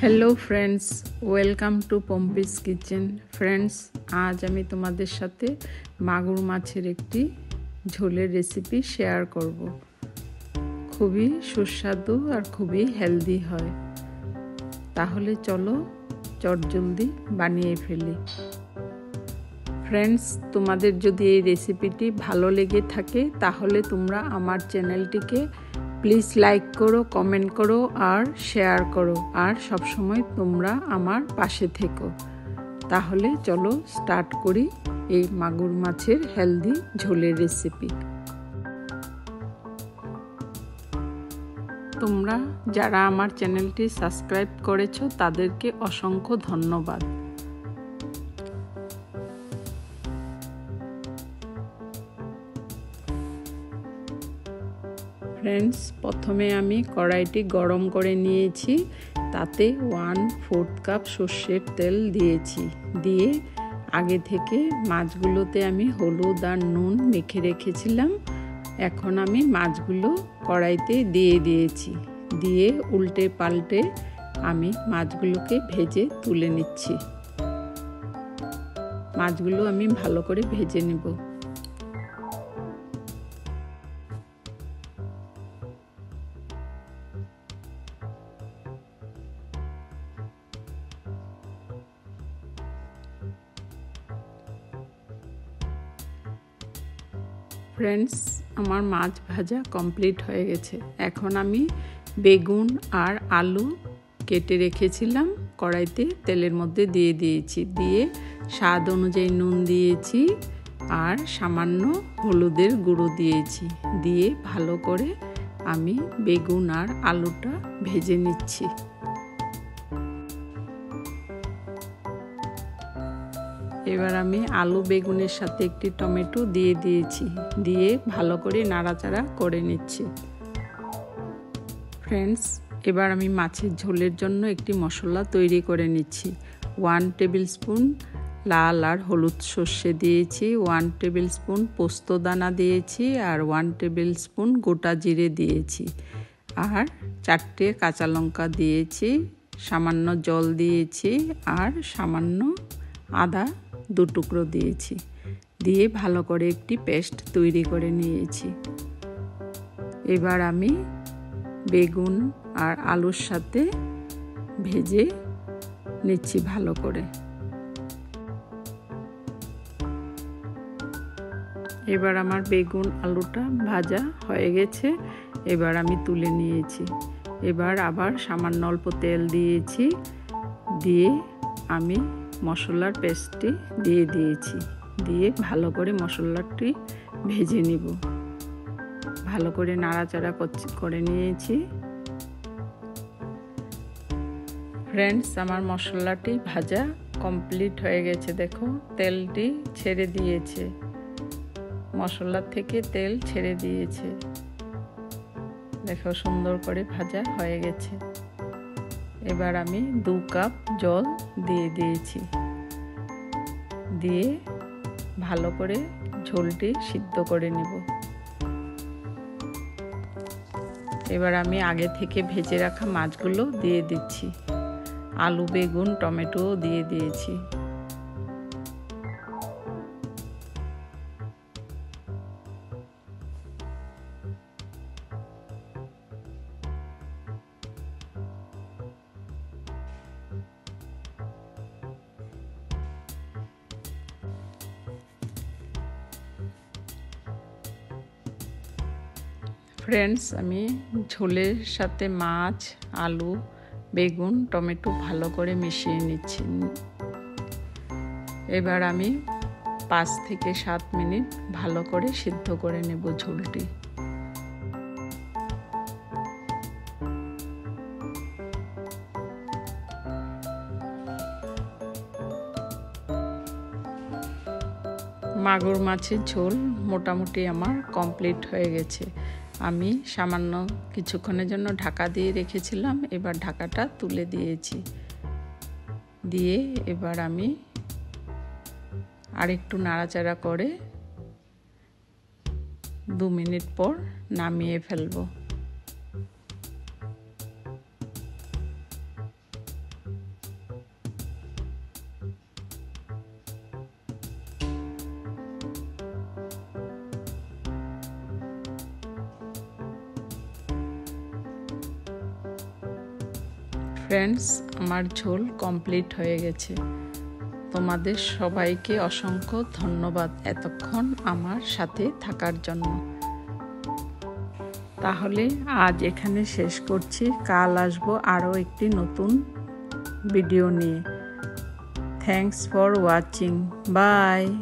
Hello friends, welcome to Pompi's kitchen. Friends, আজ আমি তোমাদের সাথে মাগুর মাছের একটি ঝোলের রেসিপি শেয়ার করব। খুবই সুস্বাদু আর খুবই হেলদি হয়। তাহলে চলো চটজলদি বানিয়ে ফেলি। ফ্রেন্ডস, তোমাদের যদি এই রেসিপিটি ভালো লেগে থাকে তাহলে তোমরা আমার চ্যানেলটিকে প্লিজ লাইক করো, কমেন্ট করো আর শেয়ার করো, আর সবসময় তোমরা আমার পাশে থেকো। তাহলে চলো স্টার্ট করি এই মাগুর মাছের হেলদি ঝোলের রেসিপি। তোমরা যারা আমার চ্যানেলটি সাবস্ক্রাইব করেছো তাদেরকে অসংখ্য ধন্যবাদ। ফ্রেন্ডস, প্রথমে আমি কড়াইটি গরম করে নিয়েছি। তাতে 1/4 কাপ সর্ষের তেল দিয়েছি। দিয়ে আগে থেকে মাছগুলোতে আমি হলুদ আর নুন মেখে রেখেছিলাম। এখন আমি মাছগুলো কড়াইতে দিয়ে দিয়েছি। দিয়ে উল্টে পাল্টে আমি মাছগুলোকে ভেজে তুলে নিচ্ছি। মাছগুলো আমি ভালো করে ভেজে নেব। ফ্রেন্ডস, আমার মাছ ভাজা কমপ্লিট হয়ে গেছে। এখন আমি বেগুন আর আলু কেটে রেখেছিলাম কড়াইতে তেলের মধ্যে দিয়ে দিয়েছি। দিয়ে স্বাদ অনুযায়ী নুন দিয়েছি আর সামান্য হলুদের গুঁড়ো দিয়েছি। দিয়ে ভালো করে আমি বেগুন আর আলুটা ভেজে নিচ্ছি। এবার আমি আলু বেগুনের সাথে একটি টমেটো দিয়ে দিয়েছি। দিয়ে ভালো করে নাড়াচাড়া করে নিচ্ছি। ফ্রেন্ডস, এবার আমি মাছের ঝোলের জন্য একটি মশলা তৈরি করে নিচ্ছি। 1 টেবিল স্পুন লাল আর হলুদ সর্ষে দিয়েছি, 1 টেবিল স্পুন পোস্ত দানা দিয়েছি আর 1 টেবিল স্পুন গোটা জিরে দিয়েছি আর 4টে কাঁচা লঙ্কা দিয়েছি, সামান্য জল দিয়েছি আর সামান্য আদা 2 টুকরো দিয়েছি। দিয়ে ভালো করে একটি পেস্ট তৈরি করে নিয়েছি। এবার আমি বেগুন আর আলুর সাথে ভেজে নিচ্ছি ভালো করে। এবার আমার বেগুন আলুটা ভাজা হয়ে গেছে। এবার আমি তুলে নিয়েছি। এবার আবার সামান্য অল্প তেল দিয়েছি। দিয়ে আমি মশলার পেস্টটি দিয়ে দিয়েছি। দিয়ে ভালো করে মশলাটি ভেজে নিব। ভালো করে নাড়াচাড়া করে নিয়েছি। ফ্রেন্ডস, আমার মশলাটি ভাজা কমপ্লিট হয়ে গেছে। দেখো, তেলটি ছেড়ে দিয়েছে, মশলা থেকে তেল ছেড়ে দিয়েছে। দেখো, সুন্দর করে ভাজা হয়ে গেছে। এবার আমি 2 কাপ জল দিয়ে দিয়েছি। দিয়ে ভালো করে ঝোলটি সিদ্ধ করে নেব। এবার আমি আগে থেকে ভেজে রাখা মাছগুলো দিয়ে দিচ্ছি। আলু বেগুন টমেটোও দিয়ে দিয়েছি। ফ্রেন্ডস, আমি ঝোলের সাথে মাছ আলু বেগুন টমেটো ভালো করে মিশিয়ে নিচ্ছি। এবার আমি 5 থেকে 7 মিনিট ভালো করে সিদ্ধ করে নেব ঝোলটি। মাগুর মাছের ঝোল মোটামুটি আমার কমপ্লিট হয়ে গেছে। আমি সামান্য কিছুক্ষণের জন্য ঢাকা দিয়ে রেখেছিলাম। এবার ঢাকাটা তুলে দিয়েছি। দিয়ে এবার আমি আরেকটু নাড়াচাড়া করে 2 মিনিট পর নামিয়ে ফেলবো। ফ্রেন্ডস, আমার ঝোল কমপ্লিট হয়ে গেছে। তোমাদের সবাইকে অসংখ্য ধন্যবাদ এতক্ষণ আমার সাথে থাকার জন্য। তাহলে আজ এখানে শেষ করছি। কাল আসবো আরও একটি নতুন ভিডিও নিয়ে। Thanks for watching. বাই।